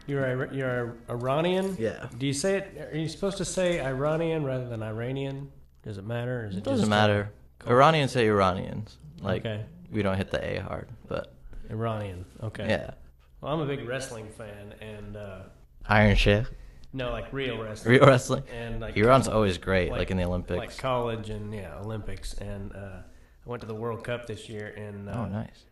You're Iranian? Yeah. Do you say it? Are you supposed to say Iranian rather than Iranian? Does it matter? Or is It doesn't matter. Iranians say Iranians. Like, okay. we don't hit the A hard, but... Iranian. Okay. Yeah. Well, I'm a big wrestling fan, and... Iron Sheikh. No, like real wrestling. Real wrestling? And like Iran's always great, like in the Olympics. Like college and, Olympics. And I went to the World Cup this year in... oh, nice.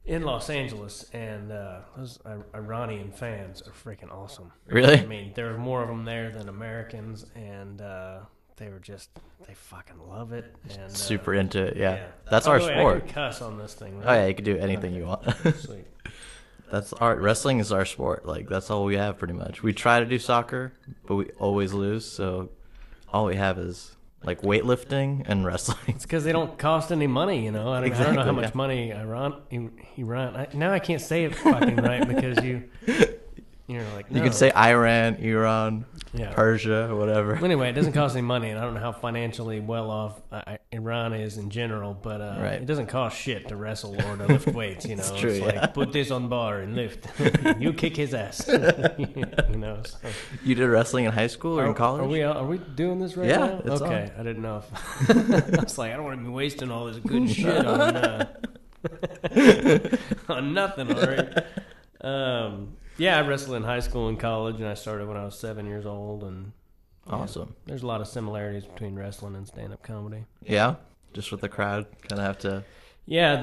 In Los Angeles, and those Iranian fans are freaking awesome. Really? I mean, there were more of them there than Americans, and they fucking love it. And super into it, yeah. yeah. That's By our the way, sport. I can cuss on this thing, right? Oh, yeah, you can do anything you want. Sweet. Wrestling is our sport. Like, that's all we have pretty much. We try to do soccer, but we always lose, so all we have is... like weightlifting and wrestling. It's because they don't cost any money, I don't know how much money Iran. Now I can't say it fucking right because you're like, no. You can say Iran, Persia, whatever. Anyway, it doesn't cost any money, and I don't know how financially well off Iran is in general, but it doesn't cost shit to wrestle or to lift weights. It's true, it's like put this on bar and lift. You kick his ass. So. You did wrestling in high school or in college? Are we doing this right now? Yeah, it's okay. on. I didn't know. I was like, I don't want to be wasting all this good shit on on nothing. All right. Yeah, I wrestled in high school and college, and I started when I was 7 years old. And awesome. There's a lot of similarities between wrestling and stand-up comedy. Yeah, just with the crowd, kind of have to. Yeah,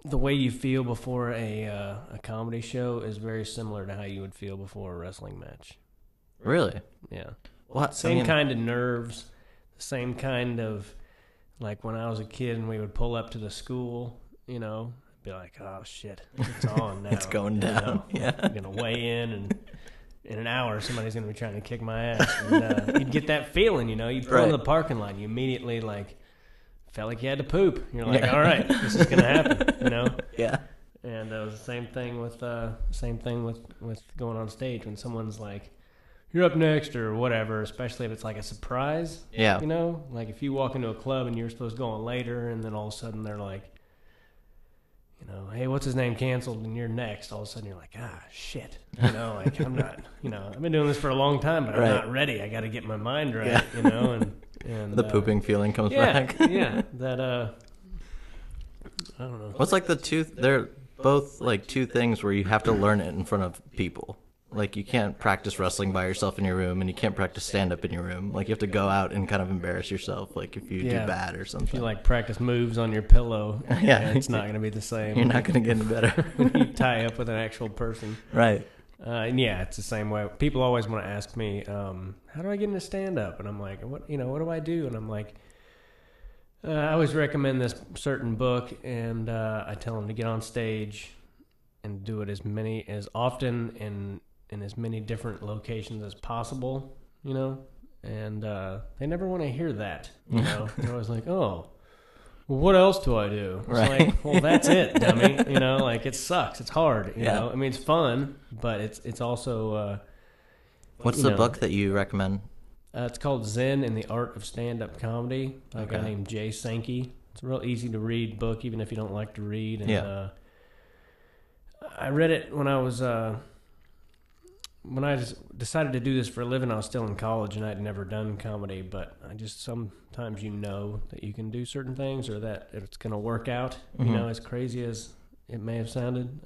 the way you feel before a comedy show is very similar to how you would feel before a wrestling match. Really? Yeah. What? Same kind of nerves, same kind of like when I was a kid and we would pull up to the school, be like, oh shit, it's on now. It's going down. Yeah. I'm gonna weigh in, and in an hour somebody's gonna be trying to kick my ass. And, you'd get that feeling, you pull into the parking lot, you immediately felt like you had to poop. You're like, all right, this is gonna happen, Yeah. And it was the same thing with going on stage when someone's like, you're up next or whatever, especially if it's like a surprise. Yeah. Like if you walk into a club and you're supposed to go on later, and then all of a sudden they're like, hey, what's his name canceled and you're next. All of a sudden you're like, shit. Like I'm not, I've been doing this for a long time, but I'm not ready. I got to get my mind right, and the pooping feeling comes back. Yeah. That, I don't know. What's like they're both like two things where you have to learn it in front of people. Like, you can't practice wrestling by yourself in your room, and you can't practice stand-up in your room. Like, you have to go out and kind of embarrass yourself, like, if you do bad or something. If you, practice moves on your pillow, it's not going to be the same. You're not going to get any better. When you tie up with an actual person. Right. And it's the same way. People always want to ask me, how do I get into stand-up? And I'm like, what do I do? And I'm like, I always recommend this certain book, and I tell them to get on stage and do it as often and in as many different locations as possible, and they never want to hear that, They're always like, oh, well, what else do I do? It's like, well, that's it, dummy, it sucks, it's hard, you know, I mean, it's fun, but it's also, what's the book that you recommend? It's called Zen and the Art of Stand-Up Comedy by a guy named Jay Sankey. It's a real easy to read book, even if you don't like to read, and I read it when I was, when I decided to do this for a living. I was still in college and I'd never done comedy, but I just sometimes that you can do certain things or that it's going to work out, as crazy as it may have sounded.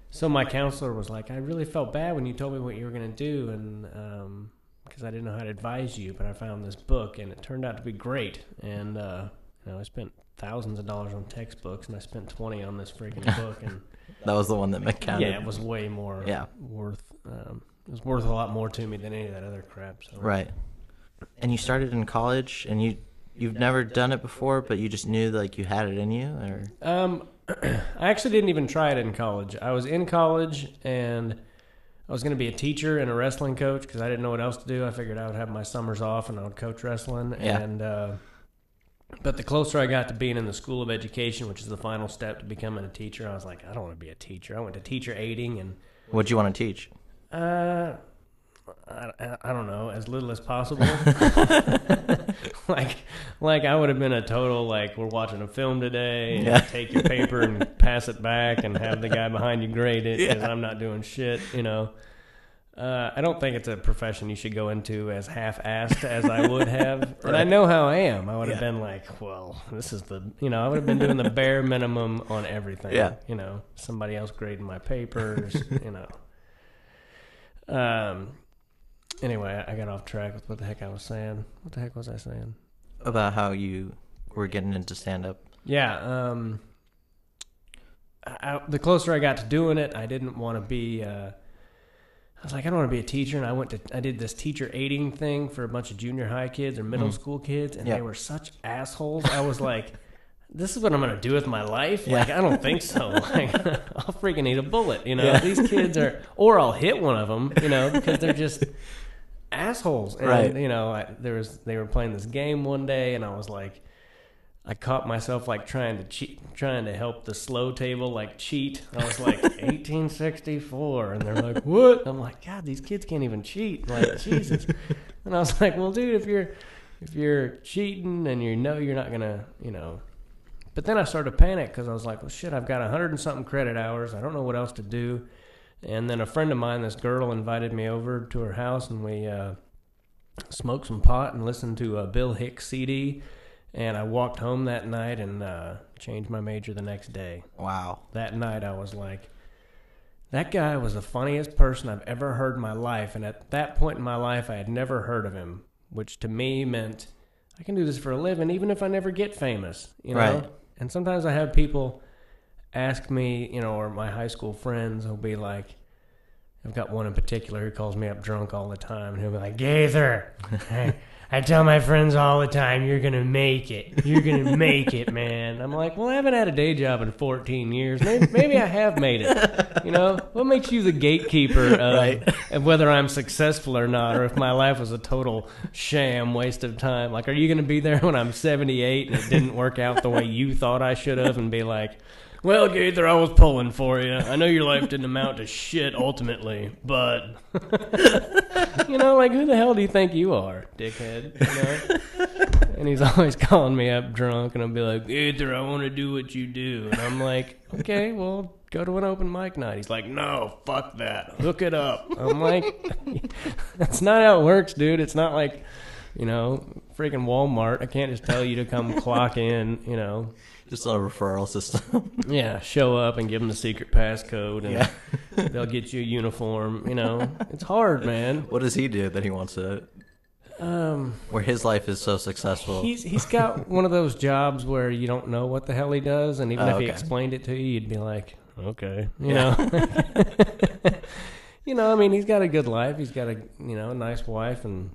So my counselor was like, I really felt bad when you told me what you were going to do, and because I didn't know how to advise you, but I found this book and it turned out to be great. And I spent thousands of dollars on textbooks, and I spent 20 on this freaking book, and that was the one that counted. Yeah, it was way more worth. It was worth a lot more to me than any of that other crap. So. Right. And you started in college, and you've never done it before, but you just knew you had it in you, or? I actually didn't even try it in college. I was in college, and I was going to be a teacher and a wrestling coach because I didn't know what else to do. I figured I would have my summers off and I would coach wrestling. Yeah. And but the closer I got to being in the school of education, which is the final step to becoming a teacher, I was like, I don't want to be a teacher. I went to teacher aiding. And what'd you want to teach? I don't know, as little as possible. like I would have been a total, like, we're watching a film today, and take your paper and pass it back and have the guy behind you grade it because I'm not doing shit, you know. I don't think it's a profession you should go into as half-assed as I would have. Right. And I know how I am. I would have been like, well, this is the, you know, I would have been doing the bare minimum on everything. Yeah. You know, somebody else grading my papers, you know. Anyway, I got off track with what the heck I was saying. What the heck was I saying? About how you were getting into stand-up. Yeah. The closer I got to doing it, I didn't want to be... I was like, I don't want to be a teacher, and I did this teacher aiding thing for a bunch of junior high kids or middle school kids, and they were such assholes. I was like, this is what I'm going to do with my life? Like, I don't think so. Like, I'll freaking eat a bullet, you know? These kids are, or I'll hit one of them, you know, because they're just assholes. And, you know, they were playing this game one day, and I was like, I caught myself like trying to help the slow table like cheat. I was like 1864, and they're like, "What?" I'm like, "God, these kids can't even cheat." Like, Jesus. And I was like, "Well, dude, if you're cheating and you know you're not gonna, you know." But then I started to panic because I was like, "Well, shit, I've got 100 and something credit hours. I don't know what else to do." And then a friend of mine, this girl, invited me over to her house, and we smoked some pot and listened to a Bill Hicks CD. And I walked home that night and changed my major the next day. Wow. That night I was like, that guy was the funniest person I've ever heard in my life. And at that point in my life, I had never heard of him, which to me meant I can do this for a living even if I never get famous, you know? Right. And sometimes I have people ask me, you know, or my high school friends will be like, I've got one in particular who calls me up drunk all the time, and he'll be like, Gaither, I tell my friends all the time, you're going to make it. You're going to make it, man. I'm like, well, I haven't had a day job in 14 years. Maybe I have made it. You know, what makes you the gatekeeper of whether I'm successful or not, or if my life was a total sham, waste of time? Like, are you going to be there when I'm 78 and it didn't work out the way you thought I should have and be like, well, Gaither, I was pulling for you. I know your life didn't amount to shit ultimately, but... you know, like, who the hell do you think you are, dickhead? You know? And he's always calling me up drunk, and I'll be like, Gaither, I want to do what you do. And I'm like, okay, well, go to an open mic night. He's like, no, fuck that. Hook it up. I'm like, that's not how it works, dude. It's not like, you know, freaking Walmart. I can't just tell you to come clock in, you know. Just on a referral system. Yeah, show up and give them the secret passcode, and they'll get you a uniform. You know, it's hard, man. What does he do that he wants to? Where his life is so successful. He's got one of those jobs where you don't know what the hell he does, and even if he explained it to you, you'd be like, okay, you know. You know, I mean, he's got a good life. He's got a nice wife, and.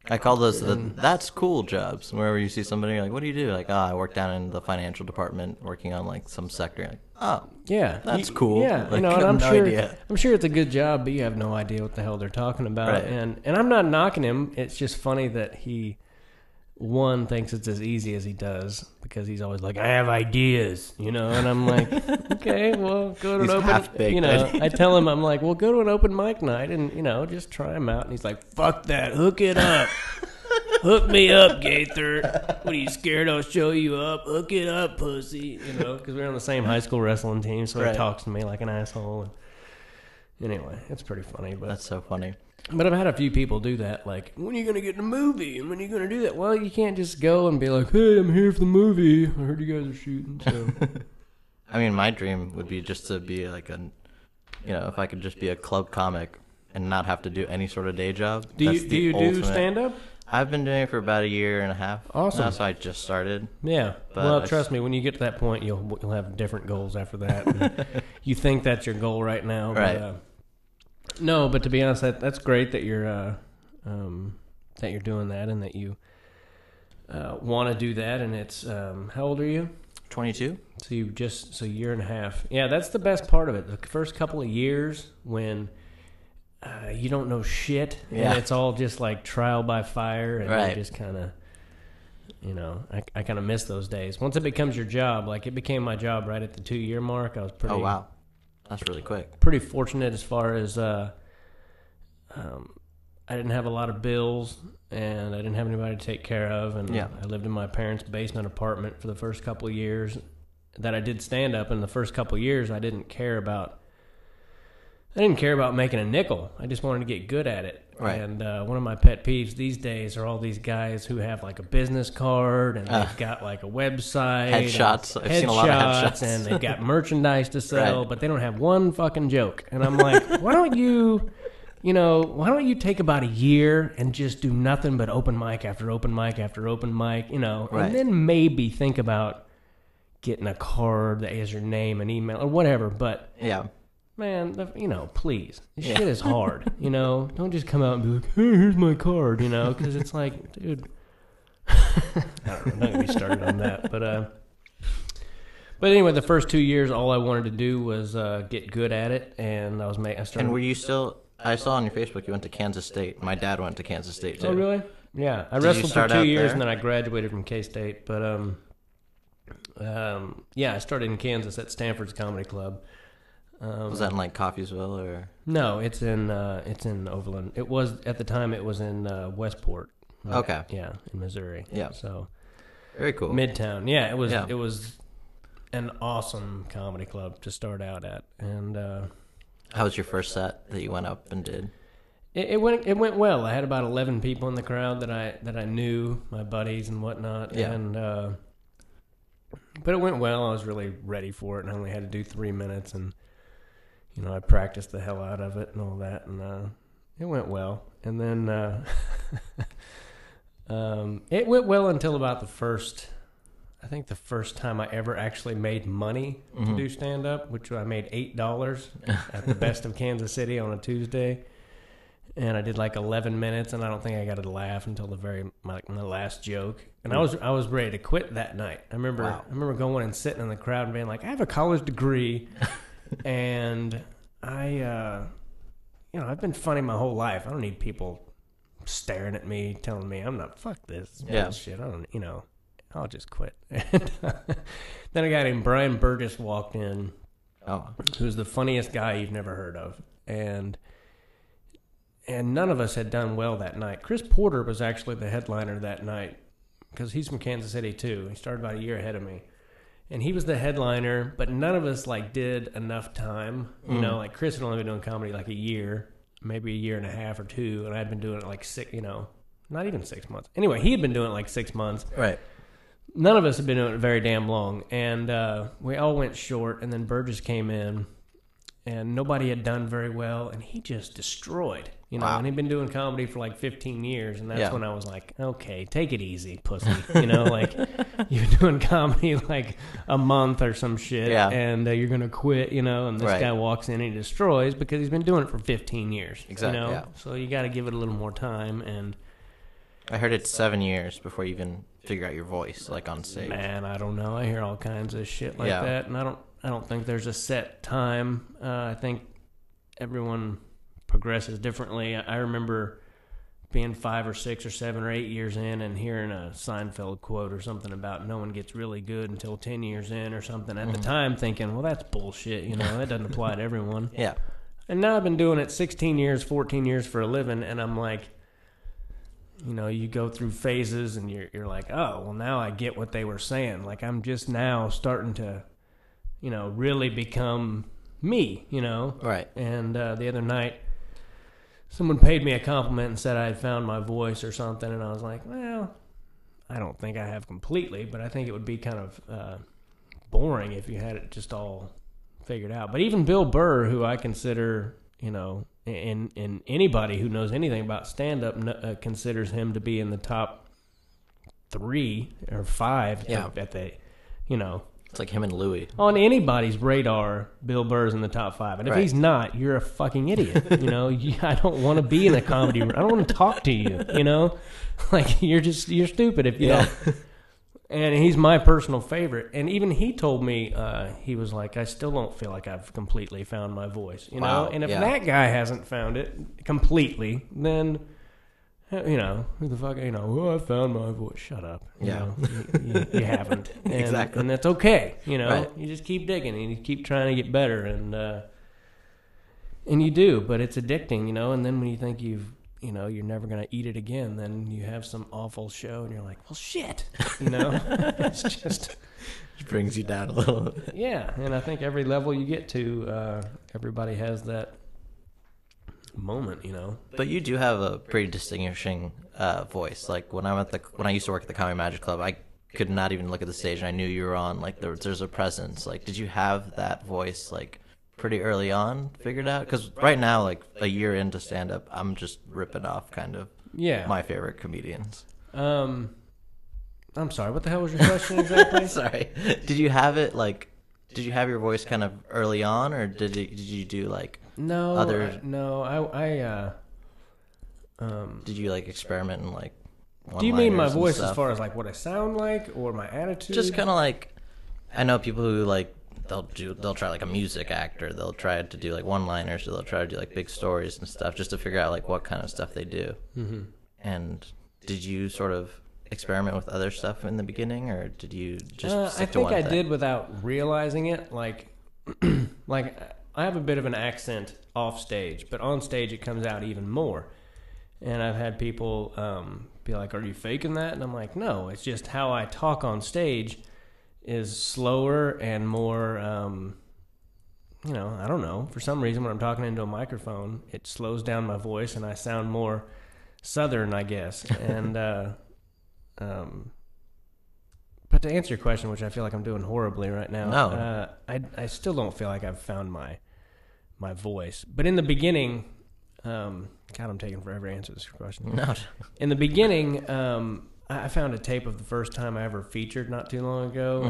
I call those that's cool jobs. Wherever you see somebody, you're like, what do you do? Like, I work down in the financial department working on like some sector. Like, oh, yeah, that's cool. Yeah, like, you know, and I'm sure it's a good job, but you have no idea what the hell they're talking about. Right. And I'm not knocking him. It's just funny that he thinks it's as easy as he does because he's always like, I have ideas, you know. And I'm like, okay, well, go to an open, you know. I tell him, I'm like, well, go to an open mic night and, you know, just try him out. And he's like, fuck that, hook it up. Hook me up, Gaither. What are you scared I'll show you up? Hook it up, pussy. You know, because we're on the same high school wrestling team, so he talks to me like an asshole. And anyway, it's pretty funny. But that's so funny. But I've had a few people do that, like, when are you going to get in a movie? And when are you going to do that? Well, you can't just go and be like, hey, I'm here for the movie. I heard you guys are shooting, so. I mean, my dream would be just to be like if I could just be a club comic and not have to do any sort of day job. Do you do stand-up? I've been doing it for about a year and a half. Awesome. That's why I just started. Yeah. But well, trust me, when you get to that point, you'll have different goals after that. You think that's your goal right now. But, right. No, but to be honest, that's great that you're doing that and that you want to do that. And it's how old are you? 22. So a year and a half. Yeah, that's the best part of it. The first couple of years when you don't know shit, and it's all just like trial by fire, and you just kind of, you know, I kind of miss those days. Once it becomes your job, like it became my job right at the 2-year mark. I was pretty. Oh wow. That's really quick. Pretty fortunate as far as I I didn't have a lot of bills, and I didn't have anybody to take care of, and Yeah. I lived in my parents' basement apartment for the first couple of years that I did stand up. In the first couple of years, I didn't care about making a nickel. I just wanted to get good at it. Right. And one of my pet peeves these days are all these guys who have like a business card, and they've got like a website. Headshots. I've seen a lot of headshots. And they've got merchandise to sell, Right. but they don't have one fucking joke. And I'm like, why don't you take about a year and just do nothing but open mic after open mic after open mic, Right. and then maybe think about getting a card that has your name and email or whatever. But Yeah. man, please. This shit is hard, Don't just come out and be like, hey, here's my card, because it's like, dude. I don't know. I'm not going to be started on that. But anyway, the first 2 years, all I wanted to do was get good at it. And I started. And were you still... I saw on your Facebook you went to Kansas State. My dad went to Kansas State, too. Oh, really? Yeah. I Did you wrestled for start 2 out years, there? and then I graduated from K-State. But, I started in Kansas at Stanford's Comedy Club. Was that in, like, Coffeesville, or...? No, it's in Overland. It was at the time. It was in Westport. Okay. Yeah, in Missouri. Yeah. So Very cool. Midtown. Yeah, it was. Yeah. It was an awesome comedy club to start out at, and How was your first set that you went up and did? it went well. I had about 11 people in the crowd that I knew, my buddies and whatnot. Yeah. And but it went well. I was really ready for it, and I only had to do 3 minutes, and I practiced the hell out of it and all that, and it went well. And then it went well until about the first time I ever actually made money to do stand-up, which I made $8 at the Best of Kansas City on a Tuesday. And I did like 11 minutes, and I don't think I got a laugh until my last joke. And I was ready to quit that night. I remember going and sitting in the crowd and being like, I have a college degree, and I've been funny my whole life. I don't need people staring at me, telling me I'm not. Fuck this bullshit. I don't. I'll just quit. And then a guy named Brian Burgess walked in, who's the funniest guy you've never heard of, and none of us had done well that night. Chris Porter was actually the headliner that night because he's from Kansas City too. He started about a year ahead of me, and he was the headliner. But none of us did enough time. Like Chris had only been doing comedy like a year, maybe a year and a half or two, and I'd been doing it like not even 6 months. Anyway, he had been doing it like 6 months. Right. None of us had been doing it very damn long, and we all went short. And then Burgess came in, and nobody had done very well, and he just destroyed. Wow. And he'd been doing comedy for like 15 years, and that's when I was like, okay, take it easy, pussy. You're doing comedy like a month or some shit, and you're going to quit, and this guy walks in and he destroys because he's been doing it for 15 years. Exactly, yeah. So you got to give it a little more time, and I heard it's 7 years before you even figure out your voice, like on stage. man, I don't know. I hear all kinds of shit like that, and I don't think there's a set time. I think everyone progresses differently. I remember being 5 or 6 or 7 or 8 years in and hearing a Seinfeld quote or something about no one gets really good until 10 years in or something. At the time thinking, well, that's bullshit. That doesn't apply to everyone. Yeah. And now I've been doing it 16 years, 14 years for a living, and I'm like, you go through phases and you're like, oh, well, now I get what they were saying. Like, I'm just now starting to, really become me, Right. And the other night, someone paid me a compliment and said I had found my voice or something, and I was like, well, I don't think I have completely, but I think it would be kind of boring if you had it just all figured out. But even Bill Burr, who I consider, and anybody who knows anything about stand-up considers him to be in the top 3 or 5 at the, It's like him and Louis. on anybody's radar, Bill Burr's in the top 5. And if he's not, you're a fucking idiot. I don't want to be in a comedy room. I don't want to talk to you, Like, you're stupid if you don't. And he's my personal favorite. And even he told me, he was like, I still don't feel like I've completely found my voice, Wow. And if that guy hasn't found it completely, then, who the fuck, I found my voice. Shut up. You haven't. And, Exactly. And that's okay, Right. You just keep digging and you keep trying to get better. And you do, but it's addicting, And then when you think you've you know, you're never going to eat it again, then you have some awful show and you're like, well, shit, you know. It's just it brings you down a little. Yeah, and I think every level you get to, everybody has that moment, you know. But you do have a pretty distinguishing voice. Like when I used to work at the Comedy Magic Club, I could not even look at the stage and I knew you were on. Like there's a presence. Like, did you have that voice like pretty early on figured out? Because right now, like a year into stand up, I'm just ripping off kind of my favorite comedians. I'm sorry, what the hell was your question exactly? Sorry. Did you have your voice kind of early on, or did you do like other? Did you like experiment and like? Do you mean my voice as far as like what I sound like or my attitude? Just kind of like, I know people who like they'll try like a music actor. They'll try to do like one-liners, or they'll try to do like big stories and stuff, just to figure out like what kind of stuff they do. Mm-hmm. And did you sort of experiment with other stuff in the beginning, or did you just stick to one thing? I think I did without realizing it. Like, like I have a bit of an accent off stage, but on stage it comes out even more. And I've had people be like, "Are you faking that?" And I'm like, "No, it's just how I talk on stage is slower and more, you know, I don't know. For some reason, when I'm talking into a microphone, it slows down my voice and I sound more Southern, I guess." And but to answer your question, which I feel like I'm doing horribly right now, I still don't feel like I've found my voice. But in the beginning, God, I'm taking forever to answer this question. No. In the beginning, I found a tape of the first time I ever featured not too long ago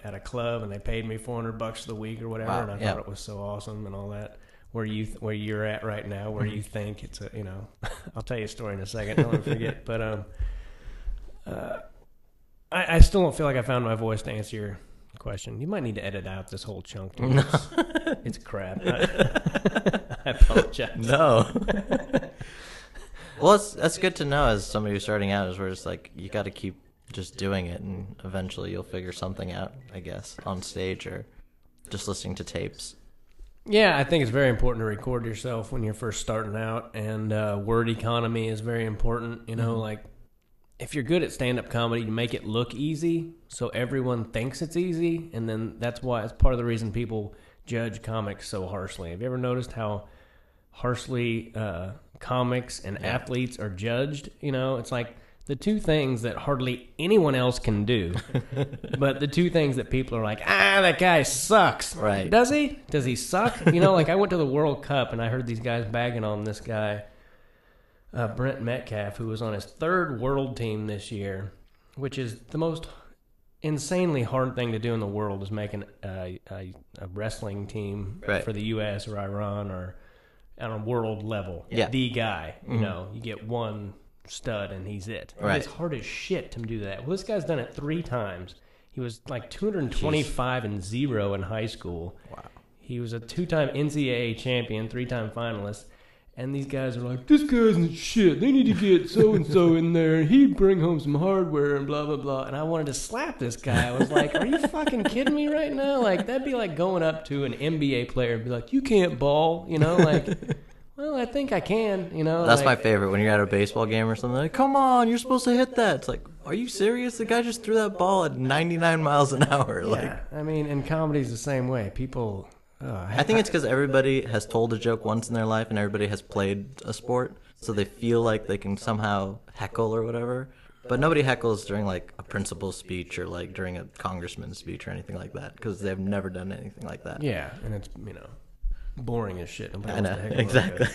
at a club, and they paid me $400 for the week or whatever, and I thought it was so awesome and all that. Where you're at right now, where you think it's a, you know, I'll tell you a story in a second. Don't forget, but I still don't feel like I found my voice to answer your question. You might need to edit out this whole chunk. Dude. No. It's crap. I apologize. No. Well, that's good to know as somebody who's starting out, is where it's like you got to keep just doing it, and eventually you'll figure something out, I guess, on stage or just listening to tapes. Yeah, I think it's very important to record yourself when you're first starting out, and word economy is very important. You know, like if you're good at stand-up comedy, you make it look easy so everyone thinks it's easy, and then that's part of the reason people judge comics so harshly. Have you ever noticed how harshly comics and athletes are judged? You know, it's like the two things that hardly anyone else can do, but the two things that people are like, that guy sucks. Right. Does he? Does he suck? You know, like I went to the World Cup and I heard these guys bagging on this guy, Brent Metcalf, who was on his third world team this year, which is the most insanely hard thing to do in the world, is making a wrestling team for the U.S. or Iran or on a world level. Yeah. The guy, you know, you get one stud and he's it. Right. It's hard as shit to do that. Well, this guy's done it 3 times. He was like 225-0 in high school. Wow. He was a 2-time NCAA champion, 3-time finalist. And these guys are like, this guy isn't shit. They need to get so-and-so in there, and he'd bring home some hardware and blah, blah, blah. And I wanted to slap this guy. I was like, are you fucking kidding me right now? Like, that'd be like going up to an NBA player and be like, you can't ball, you know? Like, well, I think I can, you know? That's like, my favorite, when you're at a baseball game or something. Like, come on, you're supposed to hit that. It's like, are you serious? The guy just threw that ball at 99 miles an hour. Yeah, like, I mean, and comedy's the same way. People... I think it's because everybody has told a joke once in their life, and everybody has played a sport, so they feel like they can somehow heckle or whatever. But nobody heckles during like a principal's speech or like during a congressman's speech or anything like that, because they've never done anything like that. Yeah, and it's, you know, boring as shit. I know, exactly.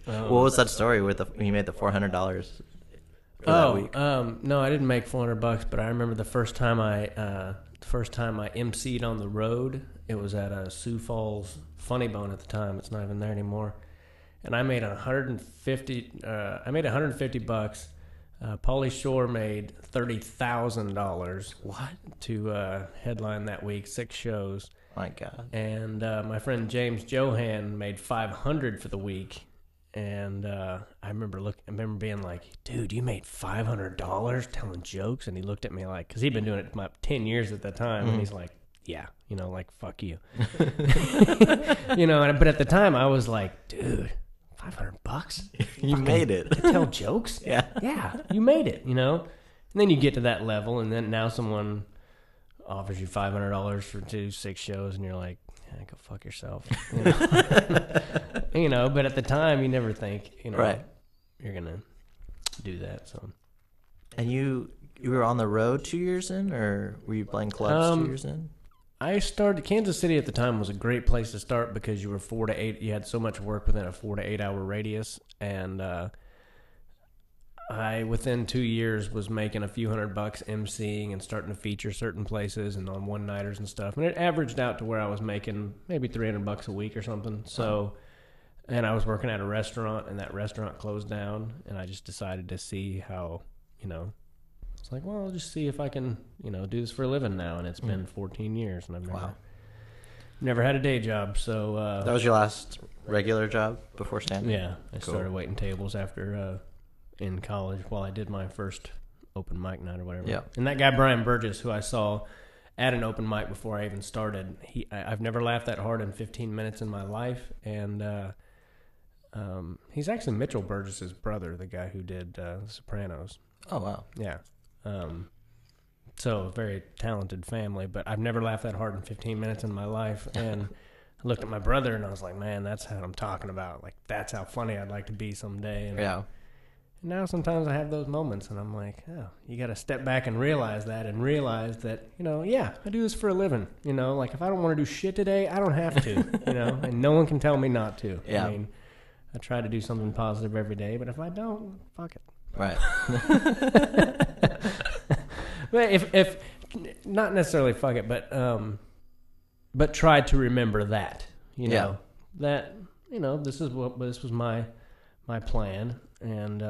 What was that story with when you made the $400 for that week? No, I didn't make $400, but I remember the first time I emceed on the road. It was at Sioux Falls Funny Bone at the time. It's not even there anymore. And I made $150. I made $150. Pauly Shore made $30,000. What? To headline that week, 6 shows. My God. And my friend James Johan made $500 for the week. And I remember being like, dude, you made $500 telling jokes? And he looked at me like, because he'd been doing it 10 years at that time, and he's like, yeah, you know, like, fuck you. You know, but at the time I was like, dude, $500? You made it. To tell jokes? Yeah. Yeah, you made it, you know? And then you get to that level, and then now someone offers you $500 for 6 shows, and you're like, go fuck yourself. You know? You know, but at the time, you never think, you know, right. You're going to do that. So. And you were on the road 2 years in, or were you playing clubs 2 years in? I started, Kansas City at the time was a great place to start because you were 4 to 8, you had so much work within a 4 to 8 hour radius, and I, within 2 years, was making a few $100 emceeing and starting to feature certain places and on one-nighters and stuff, and it averaged out to where I was making maybe $300 a week or something, so, and I was working at a restaurant, and that restaurant closed down, and I just decided to see how, you know, it's like, well, I'll just see if I can, you know, do this for a living now. And it's been 14 years, and I've never had a day job. So that was your last regular job before stand-up? Yeah, I started waiting tables after in college while I did my first open mic night or whatever. Yeah. And that guy Brian Burgess, who I saw at an open mic before I even started, I've never laughed that hard in 15 minutes in my life, and he's actually Mitchell Burgess's brother, the guy who did The Sopranos. Oh wow. Yeah. So a very talented family, but I've never laughed that hard in 15 minutes in my life. And I looked at my brother and I was like, man, that's what I'm talking about. Like, that's how funny I'd like to be someday. And yeah. now sometimes I have those moments and I'm like, oh, you got to step back and realize that, you know, yeah, I do this for a living. You know, like if I don't want to do shit today, I don't have to, you know, and no one can tell me not to. Yeah. I mean, I try to do something positive every day, but if I don't, fuck it. Right. But if not necessarily fuck it, but try to remember that, you know, that, you know, this was my plan, and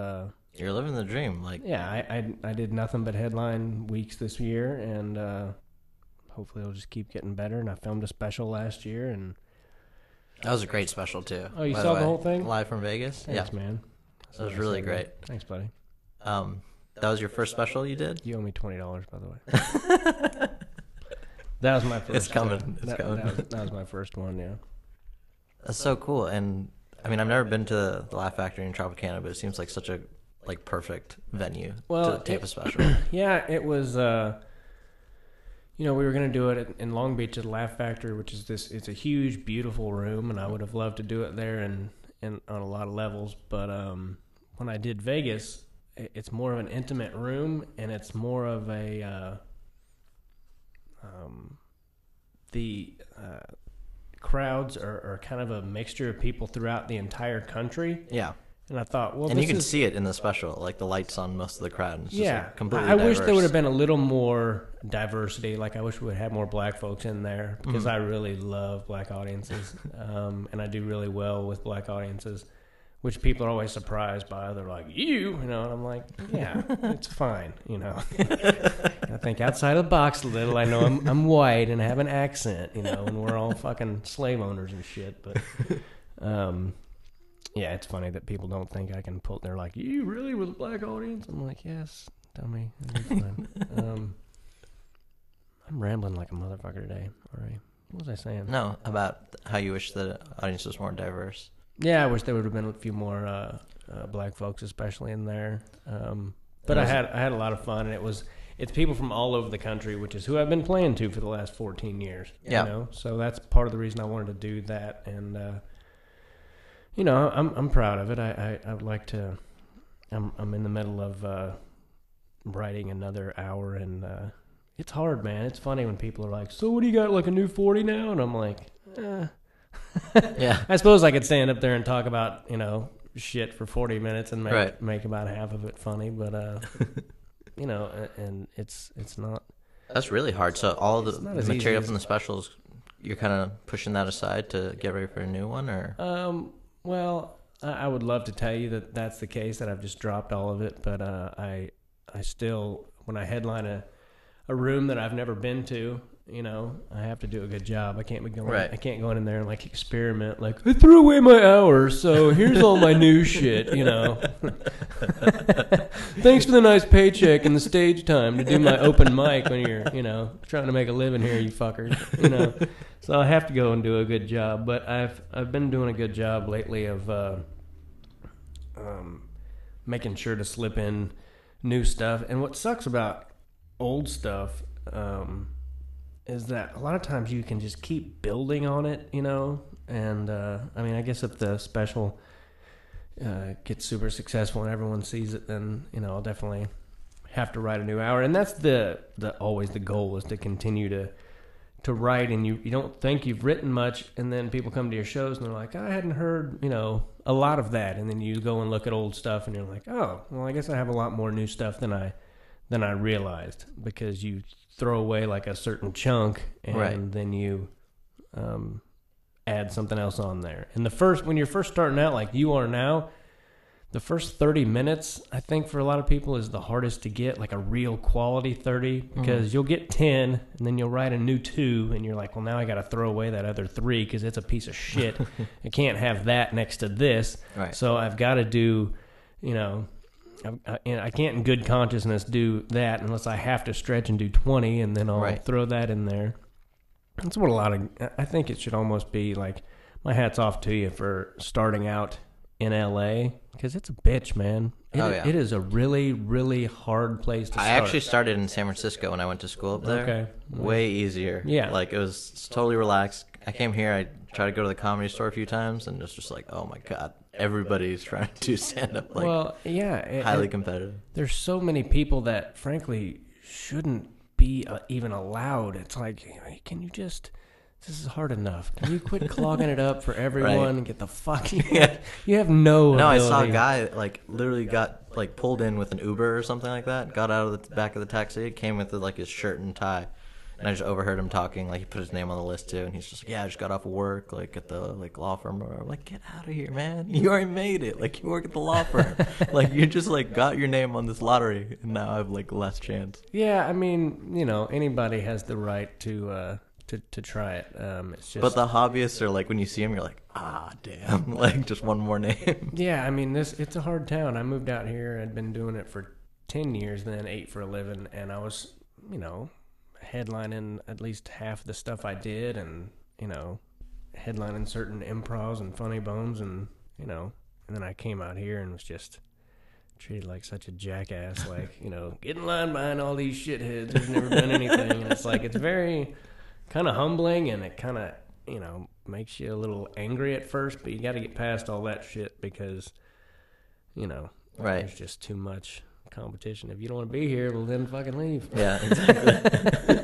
you're living the dream. Like, yeah, I did nothing but headline weeks this year, and hopefully it'll just keep getting better. And I filmed a special last year, and that was a great special too. Oh, you saw the whole thing live from Vegas? Thanks, man. That was really great. Thanks, buddy. That was your first special you did? You owe me $20, by the way. That was my first. It's coming. It's coming. That was my first one, yeah. That's so cool. And I mean, I've never been to the Laugh Factory in Tropicana, but it seems like such a perfect venue to tape a special. Yeah, it was. You know, we were going to do it in Long Beach at the Laugh Factory, which is it's a huge, beautiful room, and I would have loved to do it there and on a lot of levels. But when I did Vegas, it's more of an intimate room, and it's more of a the crowds are kind of a mixture of people throughout the entire country. Yeah. And I thought, well, and you can see it in the special, like the lights on most of the crowd. And it's just like completely I diverse. wish there would have been a little more diversity. Like, I wish we would have more black folks in there, because I really love black audiences. And I do really well with black audiences, which people are always surprised by. They're like, you know, and I'm like, yeah, it's fine, you know. I think outside of the box a little. I know I'm white and I have an accent, you know, and we're all fucking slave owners and shit. But, yeah, it's funny that people don't think I can pull. They're like, you really with a black audience? I'm like, yes, dummy. Fine. I'm rambling like a motherfucker today. All right. What was I saying? No, about how you wish the audience was more diverse. Yeah, I wish there would have been a few more black folks, especially in there. But I had a lot of fun, and it's people from all over the country, which is who I've been playing to for the last 14 years. Yeah. You know? So that's part of the reason I wanted to do that, and you know, I'm proud of it. I would like to. I'm in the middle of writing another hour, and it's hard, man. It's funny when people are like, "So what do you got? Like a new 40 now?" And I'm like, Yeah. I suppose I could stand up there and talk about, you know, shit for 40 minutes and make about half of it funny, but you know, and it's not. That's really hard. So all the material from the specials, you're kind of pushing that aside to get ready for a new one, or? Well, I would love to tell you that that's the case, that I've just dropped all of it, but I still, when I headline a room that I've never been to, you know, I have to do a good job. I can't be going. I can't go in there and like experiment. Like, I threw away my hours, so here's all my new shit. You know. Thanks for the nice paycheck and the stage time to do my open mic when you're, you know, trying to make a living here, you fuckers. You know. So I have to go and do a good job. But I've been doing a good job lately of making sure to slip in new stuff. And what sucks about old stuff is that a lot of times you can just keep building on it, you know. And I mean, I guess if the special gets super successful and everyone sees it, then, you know, I'll definitely have to write a new hour. And that's the always the goal, is to continue to write. And you don't think you've written much, and then people come to your shows and they're like, I hadn't heard, you know, a lot of that. And then you go and look at old stuff and you're like, oh, well, I guess I have a lot more new stuff than I realized, because you throw away like a certain chunk and then you add something else on there. And when you're first starting out like you are now, the first 30 minutes, I think for a lot of people is the hardest to get, like a real quality 30, because you'll get 10 and then you'll write a new 2 and you're like, well, now I got to throw away that other 3 because it's a piece of shit. I can't have that next to this. Right. So I've got to do, you know, I can't in good consciousness do that unless I have to stretch and do 20, and then I'll throw that in there. That's what I think it should almost be like, my hat's off to you for starting out in LA, because it's a bitch, man. It is a really, really hard place to start. I actually started in San Francisco when I went to school up there. Okay. Way easier. Yeah. Like, it was totally relaxed. I came here, I tried to go to the Comedy Store a few times, and it's just like, oh my God, everybody's trying to do stand-up. Like, well, yeah. Highly competitive. There's so many people that, frankly, shouldn't be even allowed. It's like, hey, can you just... This is hard enough. Can you quit clogging it up for everyone and get the fuck... You have no ability. I saw a guy, like, literally got, like, pulled in with an Uber or something like that, got out of the back of the taxi, came with, like, his shirt and tie, and I just overheard him talking, like, he put his name on the list, too, and he's just like, yeah, I just got off of work, like, at the, like, law firm. I'm like, get out of here, man. You already made it. Like, you work at the law firm. Like, you just, like, got your name on this lottery, and now I have, like, less chance. Yeah, I mean, you know, anybody has the right to try it. It's just... But the hobbyists are like, when you see them, you're like, damn, like, just one more name. Yeah, I mean, it's a hard town. I moved out here. I'd been doing it for 10 years, then 8 for a living, and I was, you know, headlining at least half the stuff I did, and, you know, headlining certain improvs and funny bones, and, you know, and then I came out here and was just treated like such a jackass, like, you know, get in line behind all these shitheads who've never done anything. And it's like, it's very... kind of humbling, and it kind of, you know, makes you a little angry at first, but you got to get past all that shit, because, you know, there's just too much competition. If you don't want to be here, well, then fucking leave. Yeah, exactly.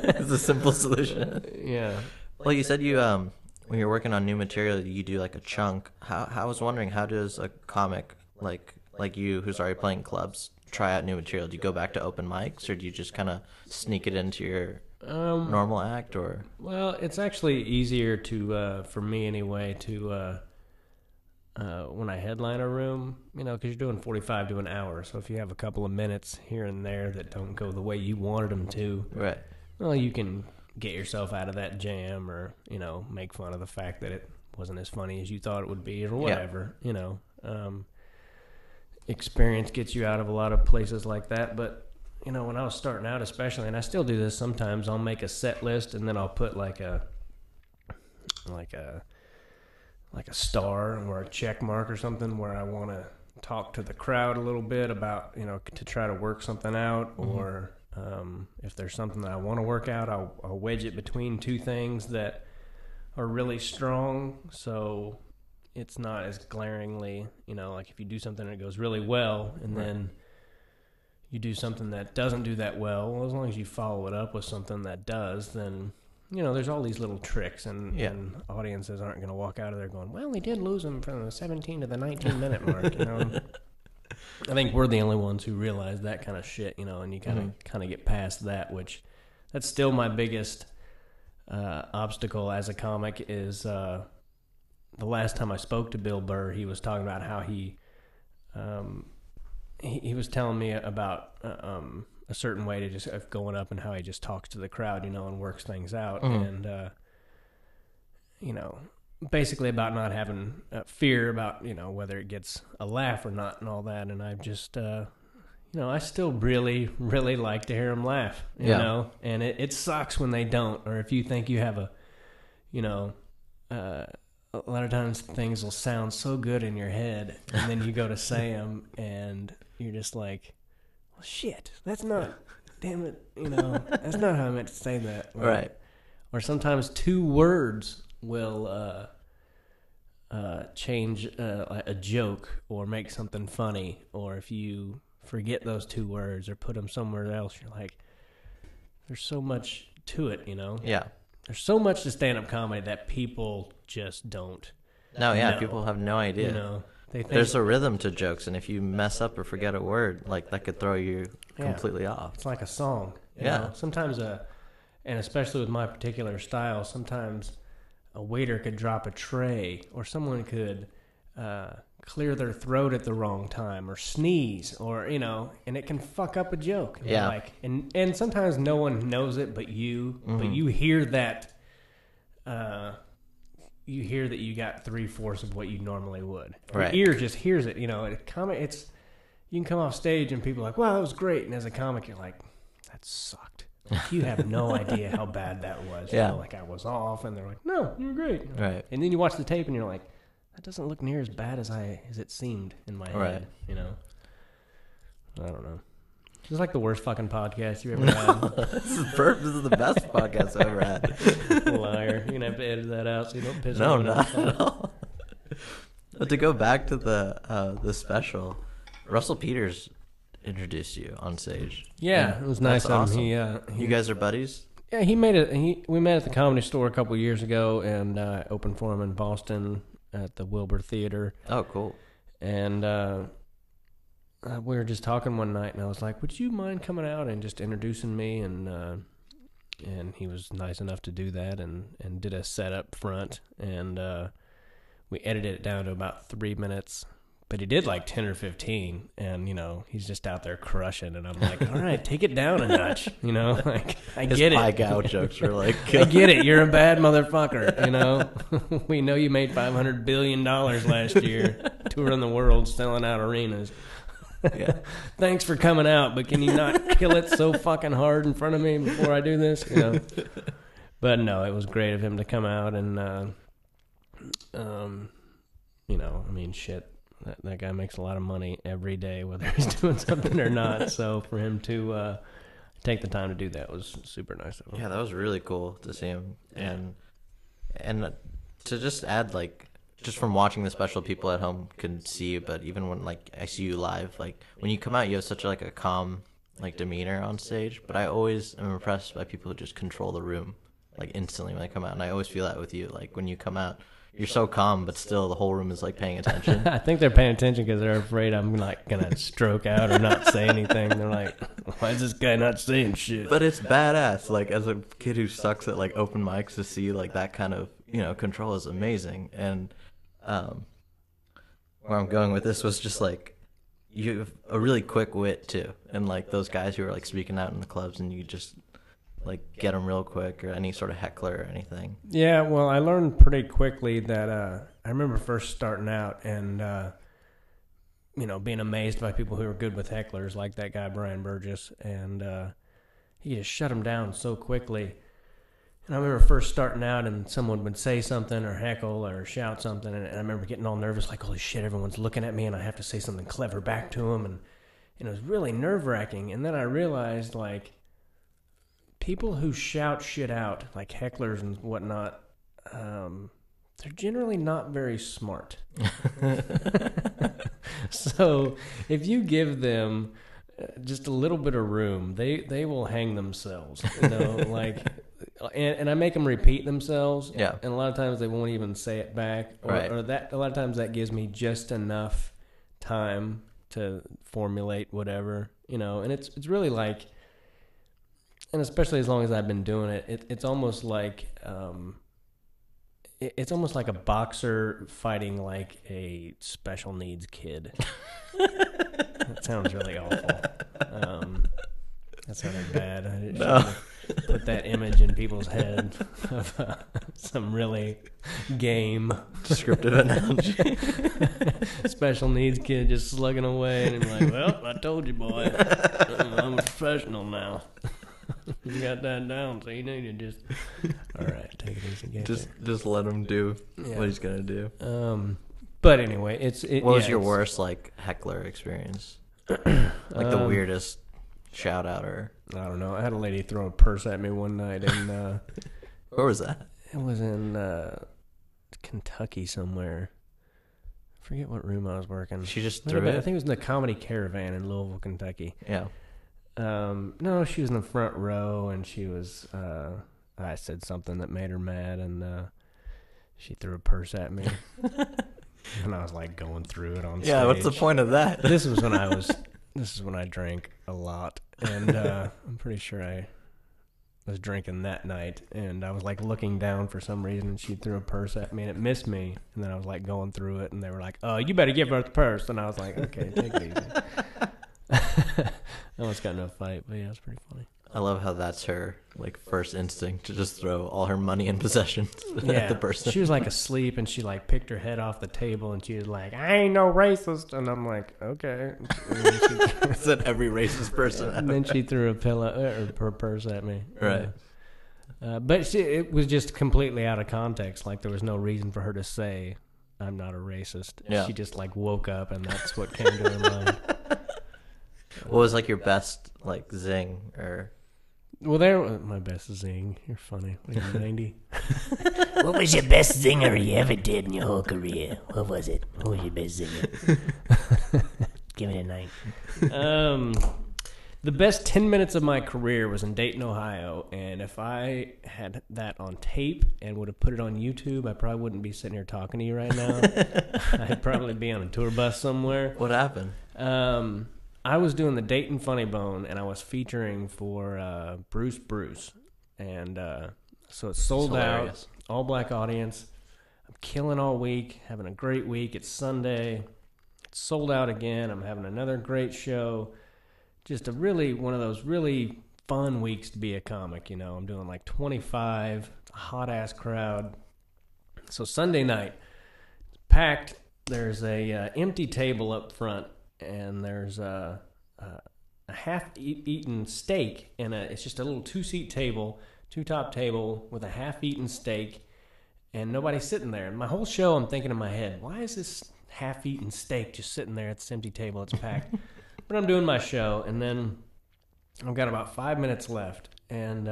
It's a simple solution. Yeah. Well, you said you when you're working on new material, you do like a chunk. I was wondering, how does a comic like you, who's already playing clubs, try out new material? Do you go back to open mics, or do you just kind of sneak it into your normal act? Or well, it's actually easier to for me anyway to when I headline a room, you know, because you're doing 45 to an hour, so if you have a couple of minutes here and there that don't go the way you wanted them to, well, you can get yourself out of that jam, or, you know, make fun of the fact that it wasn't as funny as you thought it would be, or whatever. You know, experience gets you out of a lot of places like that. But, you know, when I was starting out especially, and I still do this sometimes, I'll make a set list, and then I'll put like a star or a check mark or something where I want to talk to the crowd a little bit about, you know, to try to work something out, or if there's something that I want to work out, I'll wedge it between two things that are really strong, so it's not as glaringly, you know, like if you do something that goes really well and then you do something that doesn't do that well, as long as you follow it up with something that does, then, you know, there's all these little tricks, and audiences aren't going to walk out of there going, well, he did lose him from the 17 to the 19-minute mark, you know. I think we're the only ones who realize that kind of shit, you know, and you kind of get past that, which that's still my biggest obstacle as a comic is the last time I spoke to Bill Burr, he was talking about how he was telling me about a certain way to just of going up, and how he just talks to the crowd, you know, and works things out, and you know, basically about not having fear about, you know, whether it gets a laugh or not and all that. And I just you know, I still really, really like to hear them laugh, you know, and it sucks when they don't, or if you think you have a, you know, a lot of times things will sound so good in your head, and then you go to say them, and you're just like, well, shit, that's not, damn it, that's not how I meant to say that. Right. Or sometimes 2 words will change a joke or make something funny, or if you forget those 2 words or put them somewhere else, you're like, there's so much to it, Yeah. There's so much to stand-up comedy that people just don't know. People have no idea. They think There's a rhythm to jokes, and if you mess up or forget a word, like, that could throw you completely off. it's like a song. You Yeah. know? Sometimes and especially with my particular style, sometimes a waiter could drop a tray, or someone could clear their throat at the wrong time, or sneeze, or and it can fuck up a joke. Yeah. Like, and sometimes no one knows it but you. Mm-hmm. But you hear that. You hear that you got 3/4 of what you normally would. Right. Your ear just hears it. You can come off stage and people are like, "Wow, that was great," and as a comic, you're like, "That sucked." You have no idea how bad that was. Yeah. Like, I was off, and they're like, "No, you were great." Right. And then you watch the tape, and you're like, "That doesn't look near as bad as it seemed in my head." I don't know. This is like the worst fucking podcast you ever had. This is perfect. This is the best podcast I've ever had. Liar. You're gonna have to edit that out so you don't piss No, anyone not else at off. all. But to go back to the special, Russell Peters introduced you on stage. Yeah, And it was nice that's of him. awesome. You guys are buddies? Yeah, he made it. We met at the Comedy Store a couple years ago, and opened for him in Boston at the Wilbur Theater. Oh, cool. And we were just talking one night, and I was like, "Would you mind coming out and just introducing me?" And he was nice enough to do that, and did a set up front, and we edited it down to about 3 minutes. But he did like 10 or 15, and he's just out there crushing, and I'm like, all right, take it down a notch, like, I get His it. pie gow jokes were like, I get it. You're a bad motherfucker. We know you made $500 billion last year, touring the world, selling out arenas. yeah. Thanks for coming out, but can you not kill it so fucking hard in front of me before I do this? But no, it was great of him to come out, and shit. That guy makes a lot of money every day, whether he's doing something or not. So for him to take the time to do that was super nice of him. Yeah, that was really cool to see him. And to just add, like, just from watching the special, people at home can see you, but even when, like, I see you live, like, when you come out, you have such, like, a calm, like, demeanor on stage. But I always am impressed by people who just control the room, like, instantly when they come out. And I always feel that with you. Like, when you come out, you're so calm, but still the whole room is, like, paying attention. I think they're paying attention because they're afraid I'm, like, going to stroke out or not say anything. They're like, why is this guy not saying shit? But it's badass. Like, as a kid who sucks at, like, open mics, to see, like, that kind of, control is amazing. And where I'm going with this was just, like, you have a really quick wit, too. And, like, those guys who are, like, speaking out in the clubs, and you just, like, get them real quick, or any sort of heckler or anything. Yeah, well, I learned pretty quickly that I remember first starting out and, being amazed by people who were good with hecklers, like that guy Brian Burgess, and he just shut them down so quickly. And I remember first starting out, and someone would say something or heckle or shout something, and I remember getting all nervous, like, holy shit, everyone's looking at me, and I have to say something clever back to them, and it was really nerve-wracking. And then I realized, like, people who shout shit out, like hecklers and whatnot, they're generally not very smart. So if you give them just a little bit of room, they will hang themselves. Like, and I make them repeat themselves. Yeah. And a lot of times they won't even say it back. Right. Or that a lot of times that gives me just enough time to formulate whatever, and it's really like. And especially as long as I've been doing it, it's almost like a boxer fighting like a special needs kid. That sounds really awful. That sounded bad. I should have put that image in people's head of some really game Descriptive analogy. special needs kid just slugging away, and I'm like, well, I told you, boy, I'm a professional now. You got that down, so you need to just. All right, take it easy. Just let him do what he's gonna do. But anyway, what was your worst like heckler experience? Like the weirdest shout out or I don't know. I had a lady throw a purse at me one night, and where was that? It was in Kentucky somewhere. I forget what room I was working. She just threw it? I think it was in the Comedy Caravan in Louisville, Kentucky. Yeah. No, she was in the front row, and she was. I said something that made her mad, and she threw a purse at me, and I was like going through it on stage. Yeah, what's the point of that? This is when I drank a lot, and I'm pretty sure I was drinking that night, and I was like looking down for some reason, and she threw a purse at me, and it missed me, and then I was like going through it, and they were like, "Oh, you better give her the purse," and I was like, "Okay, take it easy." I almost got in a fight, but yeah, it's pretty funny. I love how that's her like first instinct to just throw all her money and possessions at the person. She was like asleep, and she like picked her head off the table, and she was like, "I ain't no racist," and I'm like, "Okay." Said every racist person. And then she threw a pillow or her purse at me. Right. But it was just completely out of context. Like there was no reason for her to say, "I'm not a racist." Yeah. She just like woke up, and that's what came to her mind. What was like your best like zing or? Well, my best zing. You're funny. What are you, 90? What was your best zinger you ever did in your whole career? What was it? What was your best zinger? Give it a 9. The best 10 minutes of my career was in Dayton, Ohio, and if I had that on tape and would have put it on YouTube, I probably wouldn't be sitting here talking to you right now. I'd probably be on a tour bus somewhere. What happened? I was doing the Dayton Funny Bone, and I was featuring for Bruce, and so it's sold out, all black audience. I'm killing all week, having a great week. It's Sunday, it's sold out again. I'm having another great show. Just one of those really fun weeks to be a comic. You know, I'm doing like 25, it's a hot ass crowd. So Sunday night, it's packed. There's a empty table up front. And there's a half-eaten steak, and it's just a little two-seat table, two-top table with a half-eaten steak, and nobody's sitting there. And my whole show, I'm thinking in my head, why is this half-eaten steak just sitting there at this empty table? It's packed. But I'm doing my show, and then I've got about 5 minutes left, and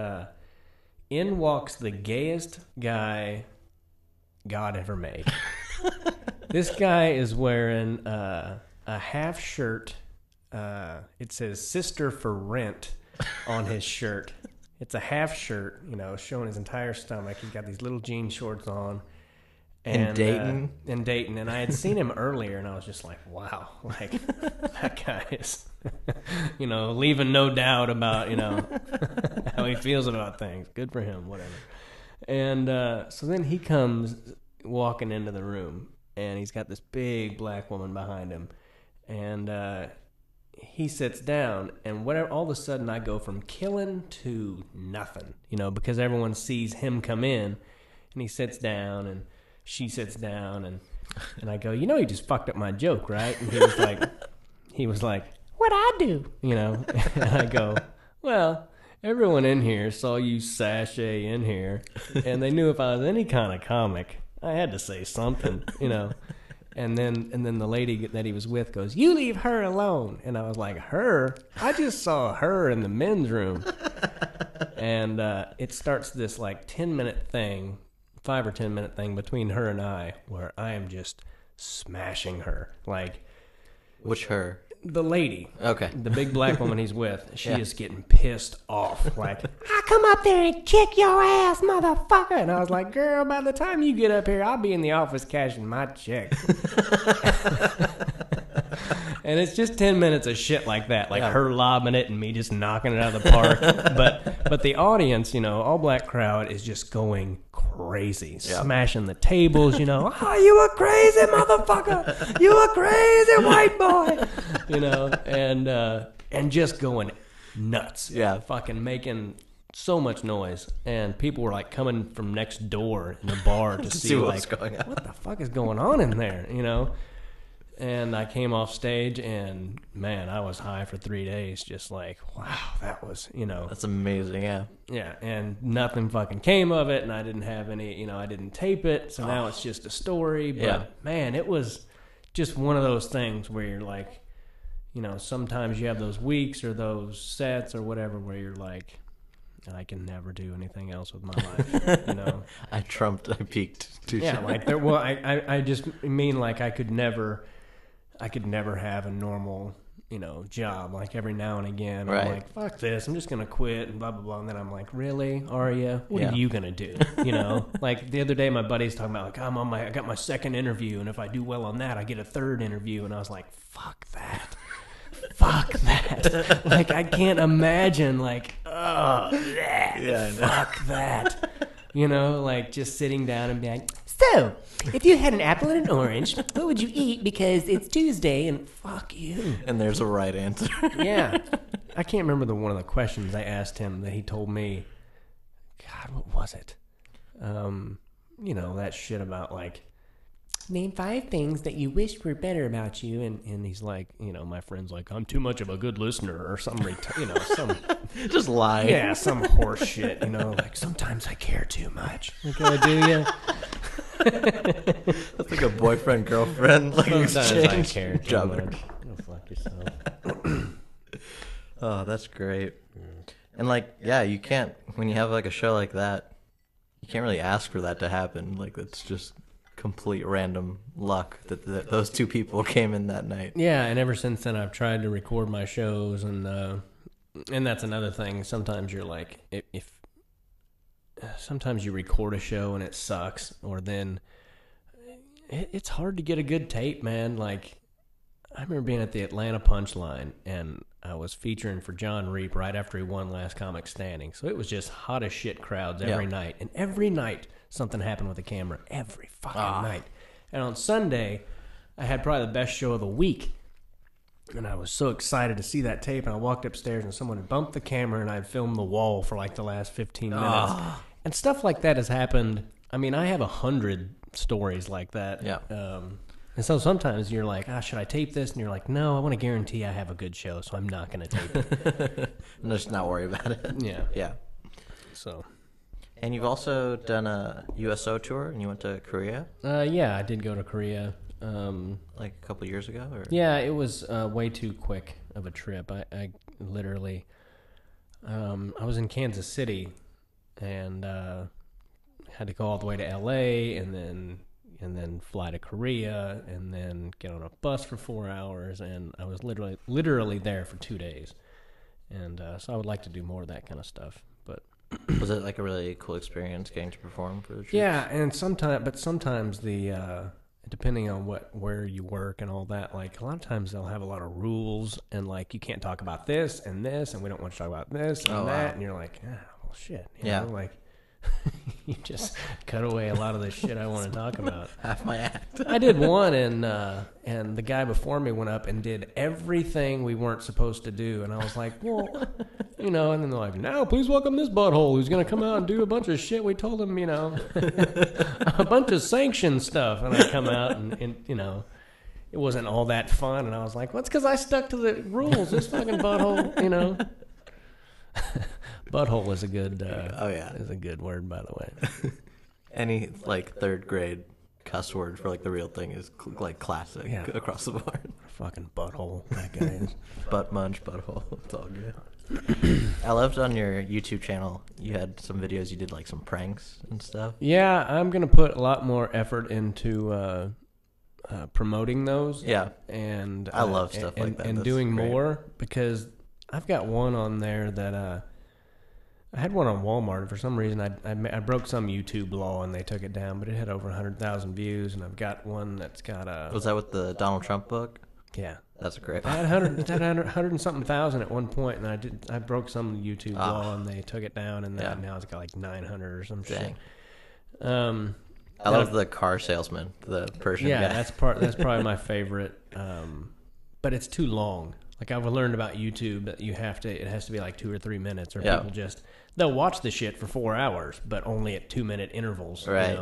in walks the gayest guy God ever made. This guy is wearing a half shirt. It says "Sister for Rent" on his shirt. It's a half shirt, showing his entire stomach. He's got these little jean shorts on. And, in Dayton? In Dayton. And I had seen him earlier, and I was just like, wow, like, that guy is, leaving no doubt about, how he feels about things. Good for him, whatever. And so then he comes walking into the room, and he's got this big black woman behind him. And he sits down, and all of a sudden I go from killing to nothing, because everyone sees him come in, and he sits down, and she sits down, and I go, you just fucked up my joke, right? And he was like, what'd I do? And I go, well, everyone in here saw you sashay in here, and they knew if I was any kind of comic, I had to say something, And then the lady that he was with goes, you leave her alone. And I was like, her? I just saw her in the men's room. And it starts this like 10-minute thing, 5 or 10 minute thing between her and I, where I am just smashing her. Like, which her? The lady. Okay. The big black woman he's with. She is getting pissed off. Like, I'll come up there and kick your ass, motherfucker. and I was like, girl, by the time you get up here, I'll be in the office cashing my check. And it's just 10 minutes of shit like that, like her lobbing it and me just knocking it out of the park. But the audience, all black crowd is just going crazy, smashing the tables, oh, you a crazy motherfucker, you a crazy white boy, and just going nuts, fucking making so much noise, and people were like coming from next door in the bar to see what's like, going on. what the fuck is going on in there, And I came off stage, and man, I was high for 3 days. Just like, wow, that was, That's amazing, yeah. Yeah, and nothing fucking came of it, and I didn't have any, I didn't tape it, so now it's just a story. But man, it was just one of those things where you're like, sometimes you have those weeks or those sets or whatever where you're like, I can never do anything else with my life. I peaked too. Yeah, like there. Well, I just mean like I could never have a normal, job. Like every now and again, I'm like, fuck this, I'm just gonna quit and blah blah blah. And then I'm like, really, are you? What are you gonna do? Like the other day, my buddy's talking about like I got my second interview, and if I do well on that, I get a third interview. And I was like, fuck that. Fuck that. Like, I can't imagine, like, fuck that. Like, just sitting down and being like, So, if you had an apple and an orange, what would you eat because it's Tuesday and fuck you. And there's a right answer. Yeah. I can't remember one of the questions I asked him that he told me. God, what was it? That shit about, like, name 5 things that you wish were better about you. And he's like, my friend's like, I'm too much of a good listener or some, some... Just lie. Yeah, some horse shit, like, sometimes I care too much. Like, do you? That's like a boyfriend-girlfriend. Like, sometimes I care too much. Go fuck yourself. Oh, that's great. And, like, yeah, you can't, when you have, like, a show like that, you can't really ask for that to happen. Like, it's just complete random luck that those two people came in that night. Yeah, and ever since then I've tried to record my shows, and that's another thing. Sometimes you're like, if sometimes you record a show and it sucks, or then it's hard to get a good tape, man. Like, I remember being at the Atlanta Punchline, and I was featuring for John Reap right after he won Last Comic Standing. So it was just hot as shit crowds every night. And every night something happened with the camera. Every fucking night. And on Sunday, I had probably the best show of the week. And I was so excited to see that tape. And I walked upstairs and someone had bumped the camera and I had filmed the wall for like the last 15 minutes. And stuff like that has happened. I mean, I have 100 stories like that. Yeah. And so sometimes you're like, should I tape this? And you're like, no, I want to guarantee I have a good show, so I'm not going to tape it. Just not worry about it. Yeah. Yeah. So. And you've also done a USO tour, and you went to Korea? Yeah, I did go to Korea. Like a couple years ago? Or? Yeah, it was way too quick of a trip. I literally, I was in Kansas City, and had to go all the way to L.A., and then fly to Korea, and then get on a bus for 4 hours, and I was literally there for 2 days. And so I would like to do more of that kind of stuff. But was it like a really cool experience getting to perform for the troops? Yeah, and sometimes the depending on where you work and all that, like a lot of times they'll have a lot of rules, and like you can't talk about this, and we don't want to talk about this and that, and you're like, well, shit, you know, like. You just cut away a lot of the shit I want to talk about. Half my act. I did one, and the guy before me went up and did everything we weren't supposed to do, and I was like, well, and then they're like, now please welcome this butthole who's going to come out and do a bunch of shit we told him, a bunch of sanctioned stuff, and I come out and it wasn't all that fun, and I was like, well, it's because I stuck to the rules, this fucking butthole, Butthole is a good. Is a good word, by the way. Any like third grade cuss word for like the real thing is like classic across the board. Fucking butthole, that guy is. Butt munch, butthole. It's all good. I loved on your YouTube channel. You had some videos. You did like some pranks and stuff. Yeah, I'm gonna put a lot more effort into promoting those. Yeah, and I love stuff like that. And doing more, because I've got one on there that. I had one on Walmart, and for some reason I broke some YouTube law and they took it down, but it had over 100,000 views, and I've got one that's got a... Was that with the Donald Trump book? Yeah. That's a great one. It had 100 and something thousand at one point, and I broke some YouTube law and they took it down, and now it's got like 900 or some shit. I love the car salesman, the Persian guy. That's probably my favorite, but it's too long. Like, I've learned about YouTube that it has to be like 2 or 3 minutes, or people they'll watch the shit for 4 hours, but only at 2-minute intervals. Right.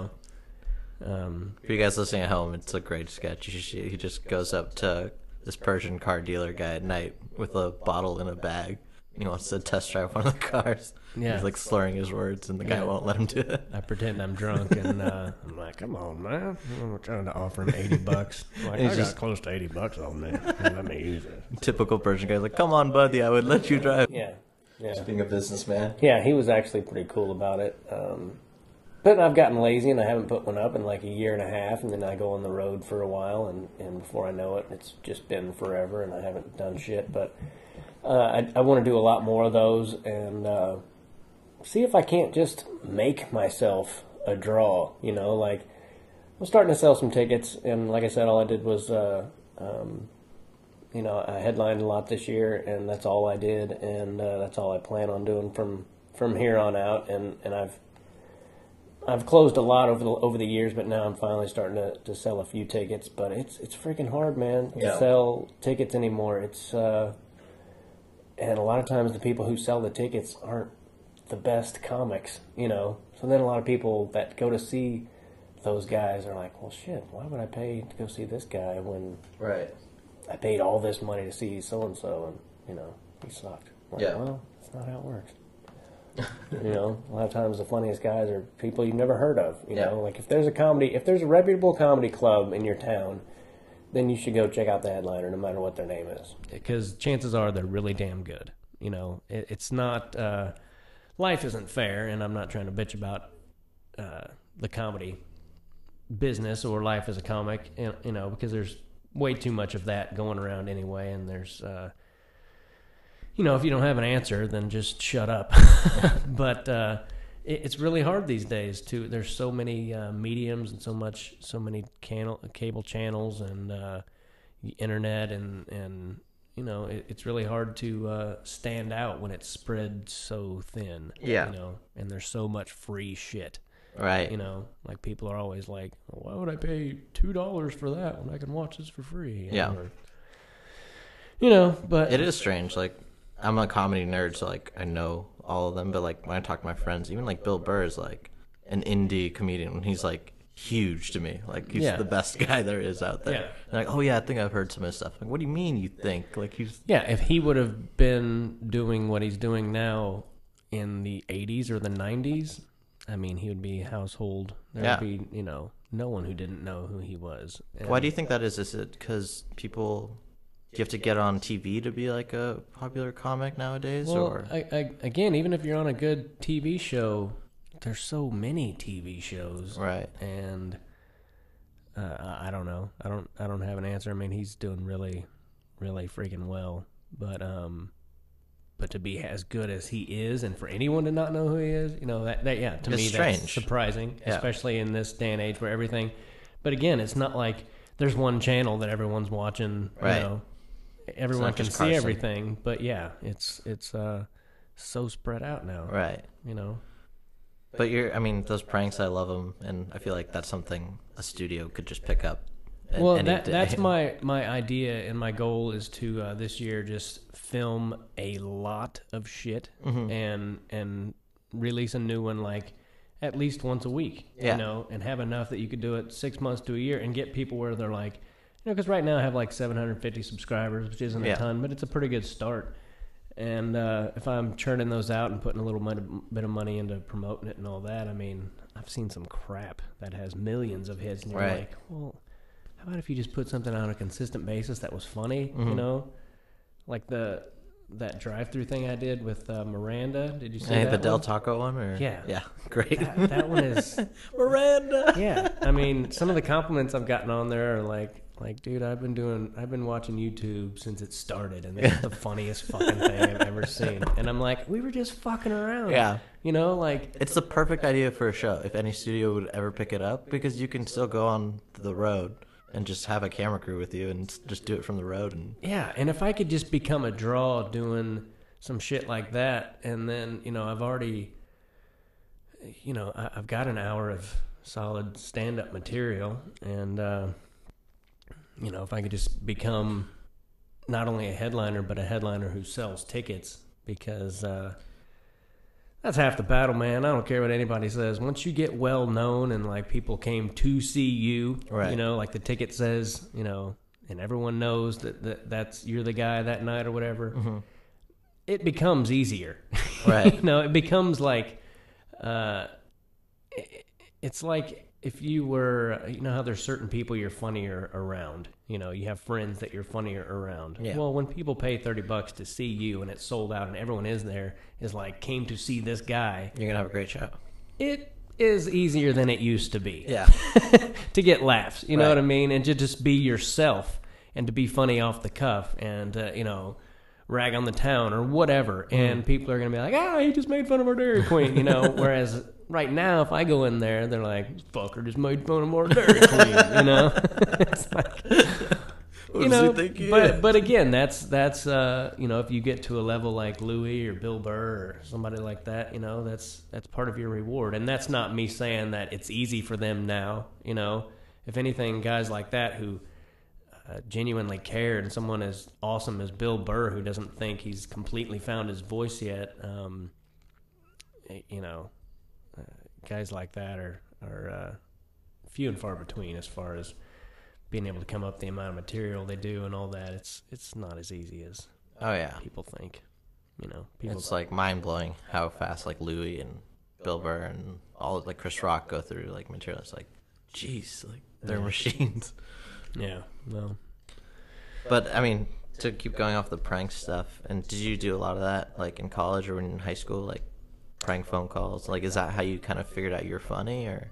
For you guys listening at home, it's a great sketch. You should see it. He just goes up to this Persian car dealer guy at night with a bottle in a bag. He wants to test drive one of the cars. Yeah. He's like slurring his words, and the guy won't let him do it. I pretend I'm drunk, and I'm like, "Come on, man!" I'm trying to offer him $80. Like, I got close to $80 on there. Let me use it. Typical Persian guy's like, "Come on, buddy, I would let you drive." Yeah. Just being a businessman. Yeah, he was actually pretty cool about it. But I've gotten lazy, and I haven't put one up in like a year and a half, and then I go on the road for a while, and before I know it, it's just been forever, and I haven't done shit. But I want to do a lot more of those, and see if I can't just make myself a draw, like I'm starting to sell some tickets, and like I said, all I did was, I headlined a lot this year, and that's all I did, and that's all I plan on doing from here on out, and I've closed a lot over the years, but now I'm finally starting to sell a few tickets, but it's freaking hard, man, to sell tickets anymore. It's, and a lot of times the people who sell the tickets aren't the best comics, so then a lot of people that go to see those guys are like, well, shit, why would I pay to go see this guy when I paid all this money to see so-and-so, and, he sucked. Like, well, that's not how it works. A lot of times the funniest guys are people you've never heard of, like if there's a reputable comedy club in your town, then you should go check out the headliner no matter what their name is. Because chances are they're really damn good. It's not... life isn't fair, and I'm not trying to bitch about the comedy business or life as a comic, because there's way too much of that going around anyway, and there's, if you don't have an answer, then just shut up. But it's really hard these days, too. There's so many mediums and so many cable channels and internet and it's really hard to stand out when it's spread so thin. Yeah. And there's so much free shit. Right. Like people are always like, well, why would I pay $2 for that when I can watch this for free? Yeah. But it is strange. Like, I'm a comedy nerd, so like I know all of them. But like when I talk to my friends, even like Bill Burr is like an indie comedian. He's like huge to me. Like he's the best guy there is out there. Yeah. And like, oh yeah, I think I've heard some of his stuff. Like, what do you mean you think? Like he's if he would have been doing what he's doing now in the 80s or the 90s, I mean, he would be household. There would be, no one who didn't know who he was. And why do you think that is? Is it because people... Do you have to get on TV to be like a popular comic nowadays? Well, or again, even if you're on a good TV show, there's so many TV shows, right? And I don't know. I don't have an answer. I mean, he's doing really, really freaking well. But to be as good as he is, and for anyone to not know who he is, to it's me strange. That's surprising, especially in this day and age where everything. But again, it's not like there's one channel that everyone's watching. Right. Everyone can see everything, but it's so spread out now. Right. But those pranks, I love them, and I feel like that's something a studio could just pick up. Well, that's my idea, and my goal is to this year just film a lot of shit and release a new one like at least once a week, and have enough that you could do it 6 months to a year and get people where they're like, because right now I have like 750 subscribers, which isn't a ton, but it's a pretty good start. And if I'm churning those out and putting a little bit of money into promoting it and all that, I mean, I've seen some crap that has millions of hits, and you're like, well, how about if you just put something on a consistent basis that was funny, like that drive-through thing I did with Miranda. Did you see that the one? Del Taco one? Or? Yeah, great. That one is Miranda. Yeah, I mean, some of the compliments I've gotten on there are like, dude, I've been watching YouTube since it started, and this is the funniest fucking thing I've ever seen. And I'm like, we were just fucking around. Yeah. Like... It's the perfect idea for a show, if any studio would ever pick it up, because you can still go on the road and just have a camera crew with you and just do it from the road. And if I could just become a draw doing some shit like that, and then, I've already... I've got an hour of solid stand-up material, and... if I could just become not only a headliner, but a headliner who sells tickets, because That's half the battle, man. I don't care what anybody says. Once you get well known and like people came to see you, Right. you know, like the ticket says, you know, and everyone knows that's you're the guy that night or whatever. Mm-hmm. It becomes easier, Right. you know. It becomes like, it's like if you were, you know, how there's certain people you're funnier around. You know, you have friends that you're funnier around. Yeah. Well, when people pay $30 to see you and it's sold out and everyone is there, is like came to see this guy. You're gonna have a great show. It is easier than it used to be. Yeah. To get laughs, you know Right. what I mean, and to just be yourself and to be funny off the cuff and you know, rag on the town or whatever, and people are gonna be like, he just made fun of our Dairy Queen, you know. Whereas right now, if I go in there, they're like, fucker just made fun of our Dairy Queen, you know. It's like, you know, but again, that's you know, if you get to a level like Louis or Bill Burr or somebody like that, you know, that's part of your reward. And that's not me saying that it's easy for them now, you know. If anything, guys like that who genuinely care, and someone as awesome as Bill Burr who doesn't think he's completely found his voice yet, you know, guys like that are few and far between as far as being able to come up the amount of material they do and all that. It's not as easy as people think, you know. It's like mind-blowing how fast like Louis and Bill Burr and all like Chris Rock go through like material. It's like, geez, like they're machines. Yeah, well. But I mean, to keep going off the prank stuff, and did you do a lot of that like in college or in high school, like prank phone calls? Like, is that how you kind of figured out you're funny, or?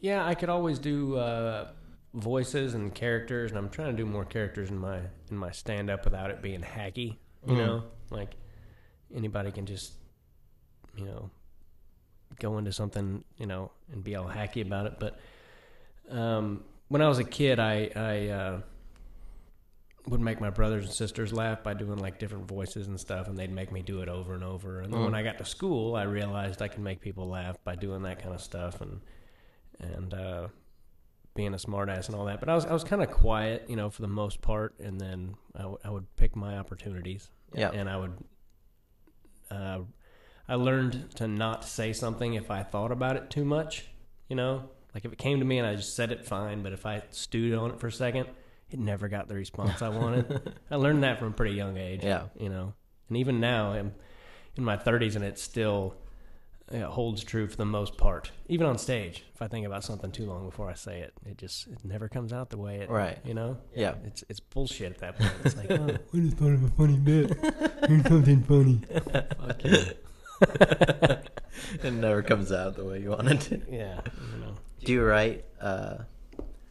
Yeah, I could always do voices and characters, and I'm trying to do more characters in my stand-up without it being hacky, you know? Like, anybody can just, you know, go into something, you know, and be all hacky about it. But when I was a kid, I would make my brothers and sisters laugh by doing like different voices and stuff, and they'd make me do it over and over. And then when I got to school, I realized I could make people laugh by doing that kind of stuff and being a smartass and all that. But I was kind of quiet, you know, for the most part, and then I would pick my opportunities. Yeah. And I would I learned to not say something if I thought about it too much, you know? Like if it came to me and I just said it, fine, but if I stewed on it for a second, it never got the response I wanted. I learned that from a pretty young age. Yeah. You know? And even now, I'm in my 30s and it still holds true for the most part. Even on stage, if I think about something too long before I say it, it never comes out the way it, right. You know? Yeah. It's bullshit at that point. It's like, oh, I just thought of a funny bit. Here's something funny. Fuck you. It never comes out the way you want it to. Yeah. You know. Do you write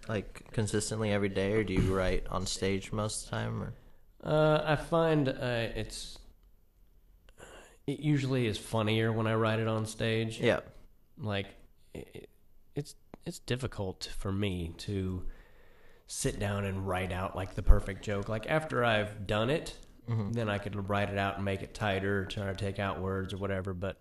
like consistently every day, or do you write on stage most of the time? Or? I find it usually is funnier when I write it on stage. Yeah. Like it's difficult for me to sit down and write out like the perfect joke. Like after I've done it, then I could write it out and make it tighter, try to take out words or whatever. But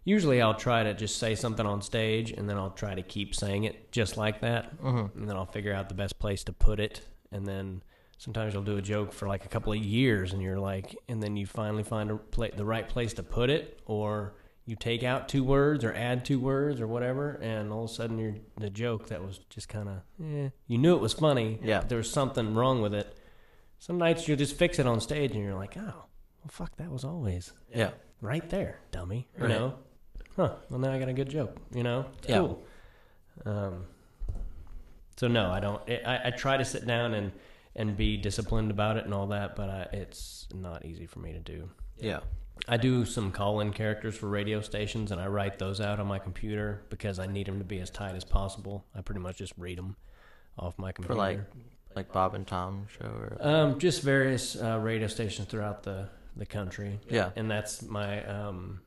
usually I'll try to just say something on stage, and then I'll try to keep saying it just like that. And then I'll figure out the best place to put it. And then sometimes you'll do a joke for like a couple of years, and you're like, and then you finally find the right place to put it, or you take out 2 words or add 2 words or whatever, and all of a sudden the joke that was just kind of, you knew it was funny, but there was something wrong with it. Some nights you'll just fix it on stage, and you're like, oh, well, fuck, that was always right there, dummy, you know? Huh, well, now I got a good joke, you know? Cool. So no, I don't. I try to sit down and be disciplined about it and all that, but it's not easy for me to do. Yeah. I do some call-in characters for radio stations, and I write those out on my computer because I need them to be as tight as possible. I pretty much just read them off my computer. For like Bob and Tom show? Or? Just various radio stations throughout the country. Yeah. And that's my...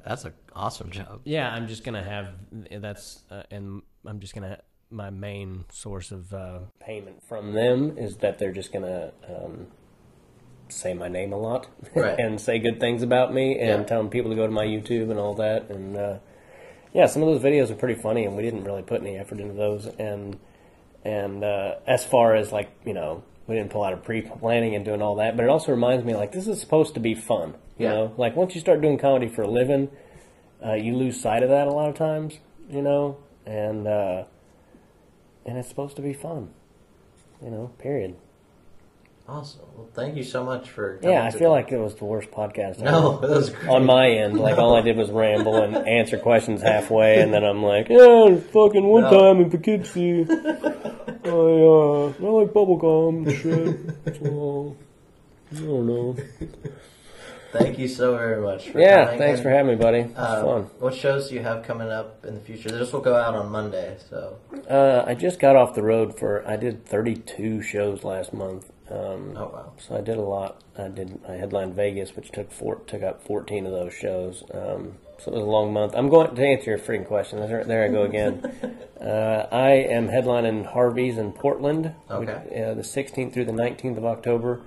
that's an awesome job. Yeah, I'm just going to have... and I'm just going to... My main source of payment from them is that they're just going to say my name a lot and say good things about me and telling people to go to my YouTube and all that. And some of those videos are pretty funny, and we didn't really put any effort into those. And as far as like, you know, we didn't pull out of pre-planning and doing all that, but it also reminds me like this is supposed to be fun. You know, like once you start doing comedy for a living, you lose sight of that a lot of times, you know, and it's supposed to be fun, you know, period. Awesome. Well, thank you so much for coming. Yeah, I feel like it was the worst podcast ever. No, that was great. On my end, like all I did was ramble and answer questions halfway, and then I'm like, yeah, fucking one time in Poughkeepsie, I like bubblegum and shit. So, I don't know. Thank you so very much for coming. Thanks for having me, buddy. It was fun. What shows do you have coming up in the future? This will go out on Monday, so. I just got off the road I did 32 shows last month. Oh, wow. So I did a lot. I headlined Vegas, which took up 14 of those shows. So it was a long month. I'm going to answer your freaking question. There I go again. I am headlining Harvey's in Portland, okay. The 16th through the 19th of October,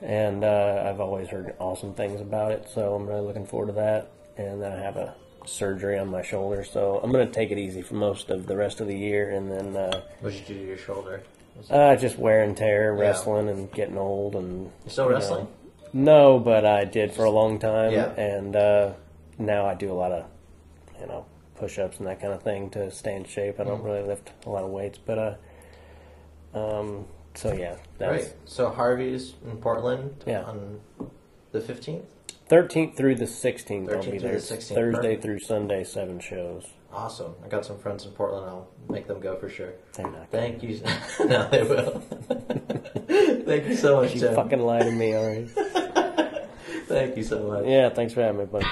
and I've always heard awesome things about it. So I'm really looking forward to that. And then I have a surgery on my shoulder, so I'm going to take it easy for most of the rest of the year, and then. What did you do to your shoulder? Just wear and tear, wrestling, and getting old, and you still wrestling? No, but I did for a long time, yeah. And now I do a lot of, push-ups and that kind of thing to stay in shape. I don't really lift a lot of weights, but so yeah, right. So Harvey's in Portland, yeah. On the 15th, 13th through the 16th. 13th I'll be through there. the 16th. Thursday Perfect. through Sunday, 7 shows. Awesome. I got some friends in Portland. I'll make them go for sure. They're not. Thank you. No, they will. Thank you so much, You Tim. fucking lied to me already. Thank you so much. Yeah, thanks for having me, buddy.